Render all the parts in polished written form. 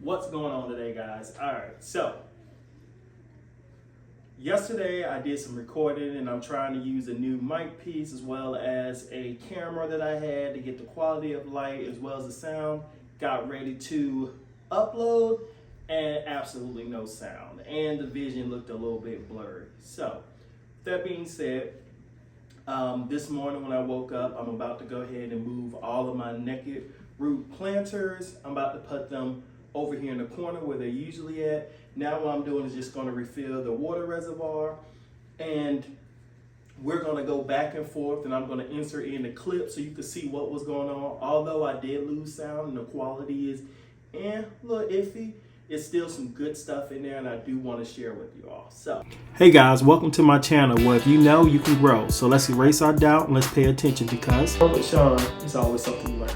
What's going on today, guys? All right, so yesterday I did some recording and I'm trying to use a new mic piece as well as a camera that I had to get the quality of light as well as the sound. Got ready to upload and absolutely no sound, and the vision looked a little bit blurry. So that being said, this morning when I woke up, I'm about to go ahead and move all of my naked root planters. I'm about to put them over here in the corner where they're usually at. Now what I'm doing is just going to refill the water reservoir, and we're going to go back and forth, and I'm going to insert in the clip so you can see what was going on. Although I did lose sound and the quality is a little iffy, it's still some good stuff in there, and I do want to share with you all. So, hey guys, welcome to my channel where if you know, you can grow. So let's erase our doubt and let's pay attention, because with Sean, it's always something you learn.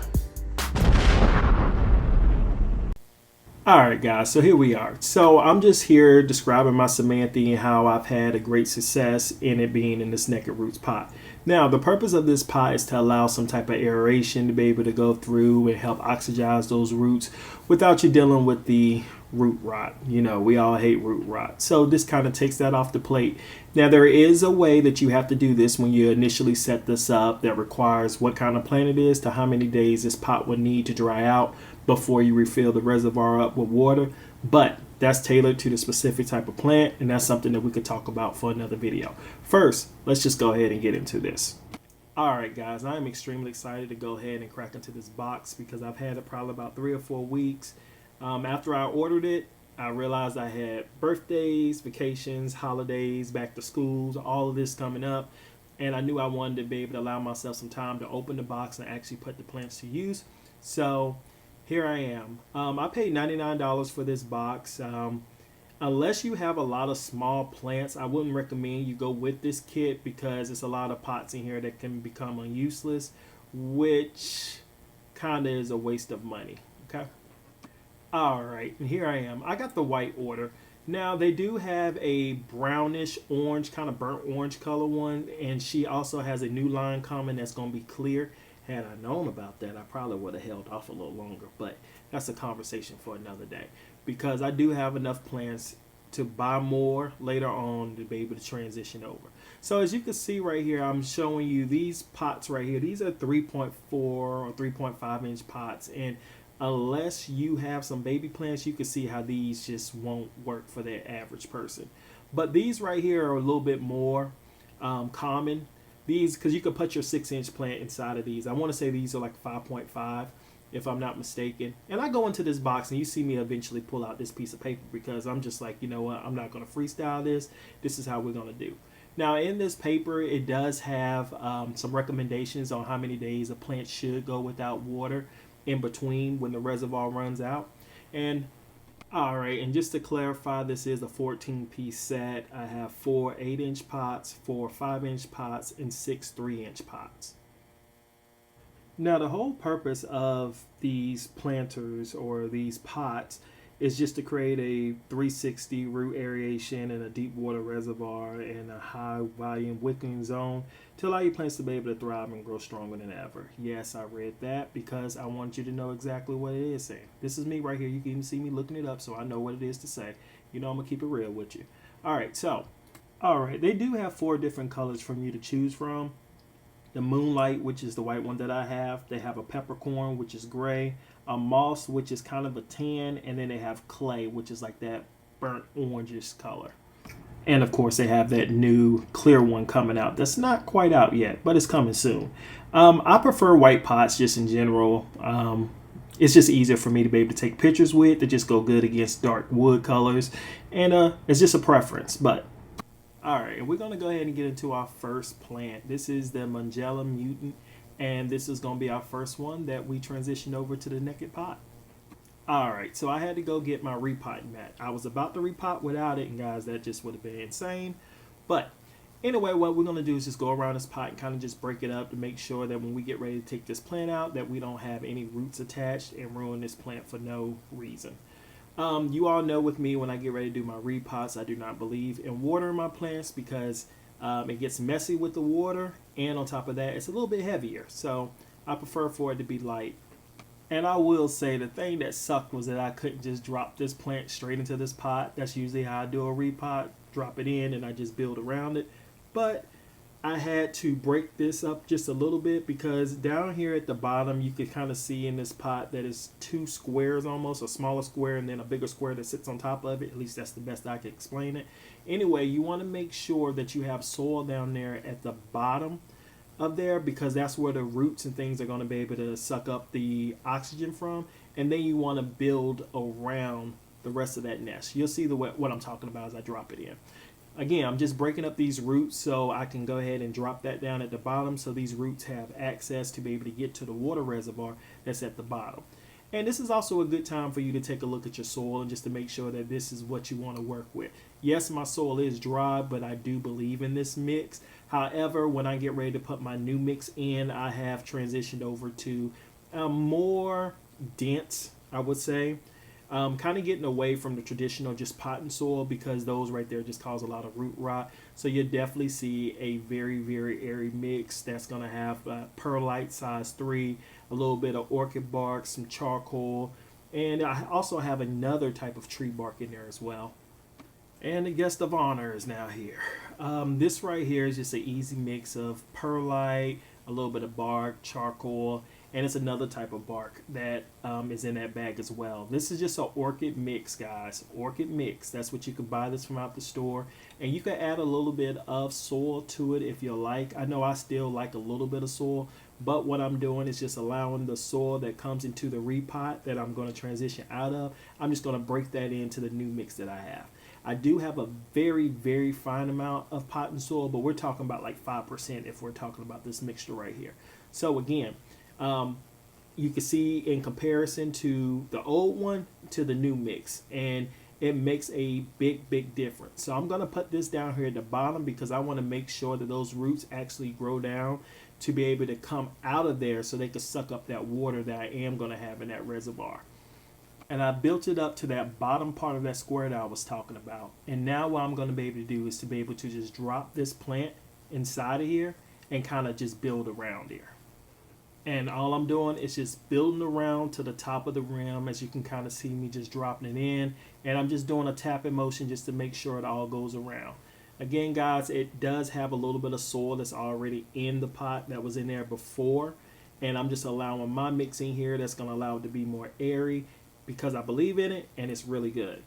Alright guys, so here we are. So I'm just here describing my Samantha and how I've had a great success in it being in this naked roots pot. Now the purpose of this pot is to allow some type of aeration to be able to go through and help oxygize those roots without you dealing with the root rot. You know, we all hate root rot. So this kind of takes that off the plate. Now there is a way that you have to do this when you initially set this up that requires what kind of plant it is to how many days this pot would need to dry out before you refill the reservoir up with water, but that's tailored to the specific type of plant, and that's something that we could talk about for another video. First, let's just go ahead and get into this. Alright guys, I am extremely excited to go ahead and crack into this box because I've had it probably about 3 or 4 weeks. After I ordered it, I realized I had birthdays, vacations, holidays, back to schools, all of this coming up, and I knew I wanted to be able to allow myself some time to open the box and actually put the plants to use. So here I am. I paid $99 for this box. Unless you have a lot of small plants, I wouldn't recommend you go with this kit because it's a lot of pots in here that can become useless, which kind of is a waste of money. Okay. All right, and here I am. I got the white order. Now they do have a brownish orange, kind of burnt orange color one, and she also has a new line coming that's going to be clear. Had I known about that, I probably would have held off a little longer, but that's a conversation for another day, because I do have enough plans to buy more later on to be able to transition over. So as you can see right here, I'm showing you these pots right here. These are 3.4 or 3.5 inch pots, and unless you have some baby plants, you can see how these just won't work for the average person. But these right here are a little bit more common. These, because you can put your 6-inch plant inside of these. I want to say these are like 5.5 if I'm not mistaken. And I go into this box and you see me eventually pull out this piece of paper because I'm just like, you know what, I'm not going to freestyle this. This is how we're going to do. Now in this paper, it does have some recommendations on how many days a plant should go without water in between when the reservoir runs out. And all right, and just to clarify, this is a 14-piece set. I have 4 8-inch pots, 4 5-inch pots, and 6 3-inch pots. Now, the whole purpose of these planters or these pots is just to create a 360 root aeration in a deep water reservoir and a high volume wicking zone to allow your plants to be able to thrive and grow stronger than ever. Yes, I read that because I want you to know exactly what it is saying. This is me right here. You can even see me looking it up, so I know what it is to say. You know I'm going to keep it real with you. All right, they do have 4 different colors from you to choose from. The Moonlight, which is the white one that I have. They have a Peppercorn, which is gray. A Moss, which is kind of a tan. And then they have Clay, which is like that burnt orangish color. And of course, they have that new clear one coming out. That's not quite out yet, but it's coming soon. I prefer white pots just in general. It's just easier for me to be able to take pictures with. They just go good against dark wood colors. And it's just a preference, but alright, and we're going to go ahead and get into our first plant. This is the Mangella Mutant, and this is going to be our first one that we transition over to the naked pot. Alright, so I had to go get my repotting mat. I was about to repot without it, and guys, that just would have been insane. But anyway, what we're going to do is just go around this pot and kind of just break it up to make sure that when we get ready to take this plant out, that we don't have any roots attached and ruin this plant for no reason. You all know with me, when I get ready to do my repots, I do not believe in watering my plants because it gets messy with the water, and on top of that, it's a little bit heavier. So I prefer for it to be light. And I will say the thing that sucked was that I couldn't just drop this plant straight into this pot. That's usually how I do a repot. Drop it in and I just build around it. But I had to break this up just a little bit because down here at the bottom you can kind of see in this pot that is two squares almost, a smaller square and then a bigger square that sits on top of it. At least that's the best I can explain it. Anyway, you want to make sure that you have soil down there at the bottom of there because that's where the roots and things are going to be able to suck up the oxygen from, and then you want to build around the rest of that nest. You'll see what I'm talking about as I drop it in. Again, I'm just breaking up these roots so I can go ahead and drop that down at the bottom so these roots have access to be able to get to the water reservoir that's at the bottom. And this is also a good time for you to take a look at your soil and just to make sure that this is what you want to work with. Yes, my soil is dry, but I do believe in this mix. However, when I get ready to put my new mix in, I have transitioned over to more dense, I would say. Kind of getting away from the traditional just pot and soil because those right there just cause a lot of root rot. So you definitely see a very, very airy mix that's going to have perlite size 3, a little bit of orchid bark, some charcoal, and I also have another type of tree bark in there as well. And the guest of honor is now here. This right here is just an easy mix of perlite, a little bit of bark, charcoal, and it's another type of bark that is in that bag as well. This is just an orchid mix, guys. Orchid mix. That's what you can buy this from out the store. And you can add a little bit of soil to it if you like. I know I still like a little bit of soil, but what I'm doing is just allowing the soil that comes into the repot that I'm going to transition out of, I'm just going to break that into the new mix that I have. I do have a very, very fine amount of pot and soil, but we're talking about like 5% if we're talking about this mixture right here. So again, you can see in comparison to the old one to the new mix, and it makes a big, big difference. So I'm going to put this down here at the bottom because I want to make sure that those roots actually grow down to be able to come out of there so they can suck up that water that I am going to have in that reservoir. And I built it up to that bottom part of that square that I was talking about. And now what I'm going to be able to do is to be able to just drop this plant inside of here and kind of just build around here. And all I'm doing is just building around to the top of the rim, as you can kind of see me just dropping it in. And I'm just doing a tapping motion just to make sure it all goes around. Again, guys, it does have a little bit of soil that's already in the pot that was in there before. And I'm just allowing my mix in here that's going to allow it to be more airy because I believe in it and it's really good.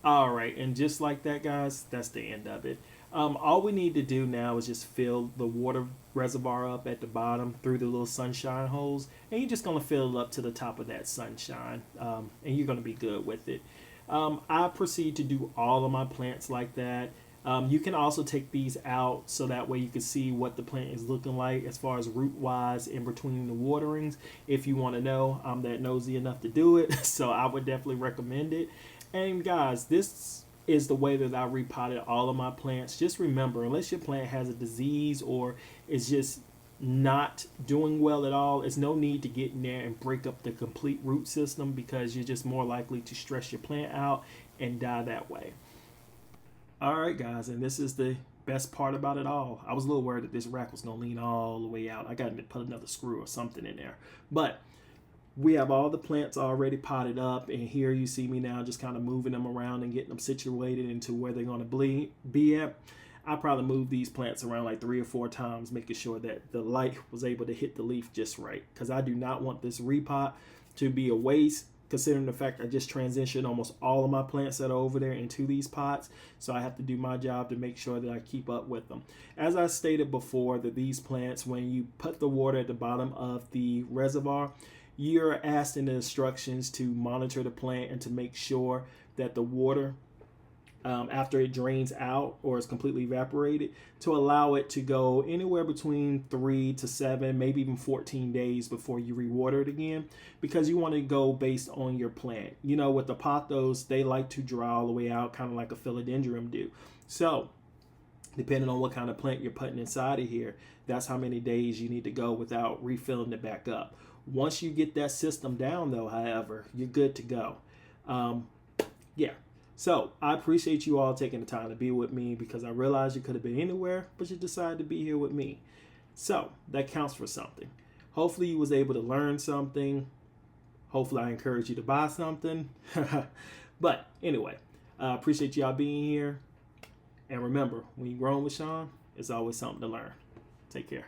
All right, and just like that, guys, that's the end of it. All we need to do now is just fill the water reservoir up at the bottom through the little sunshine holes, and you're just going to fill it up to the top of that sunshine, and you're going to be good with it. I proceed to do all of my plants like that. You can also take these out so that way you can see what the plant is looking like as far as root wise in between the waterings. If you want to know, I'm that nosy enough to do it, so I would definitely recommend it. And guys, this is the way that I repotted all of my plants. Just remember, unless your plant has a disease or is just not doing well at all, there's no need to get in there and break up the complete root system because you're just more likely to stress your plant out and die that way. All right, guys, and this is the best part about it all. I was a little worried that this rack was going to lean all the way out. I got to put another screw or something in there. But we have all the plants already potted up, and here you see me now just kind of moving them around and getting them situated into where they're going to be at. I probably moved these plants around like 3 or 4 times, making sure that the light was able to hit the leaf just right, because I do not want this repot to be a waste, considering the fact I just transitioned almost all of my plants that are over there into these pots. So I have to do my job to make sure that I keep up with them. As I stated before, that these plants, when you put the water at the bottom of the reservoir, you're asked in the instructions to monitor the plant and to make sure that the water, after it drains out or is completely evaporated, to allow it to go anywhere between 3 to 7, maybe even 14 days before you rewater it again, because you want to go based on your plant. You know, with the pothos, they like to dry all the way out, kind of like a philodendron do. So depending on what kind of plant you're putting inside of here, that's how many days you need to go without refilling it back up. Once you get that system down, though, however, you're good to go. Yeah. So I appreciate you all taking the time to be with me, because I realize you could have been anywhere, but you decided to be here with me. So that counts for something. Hopefully you was able to learn something. Hopefully, I encourage you to buy something. But anyway, appreciate y'all being here. And remember, when you're growing with Sean, it's always something to learn. Take care.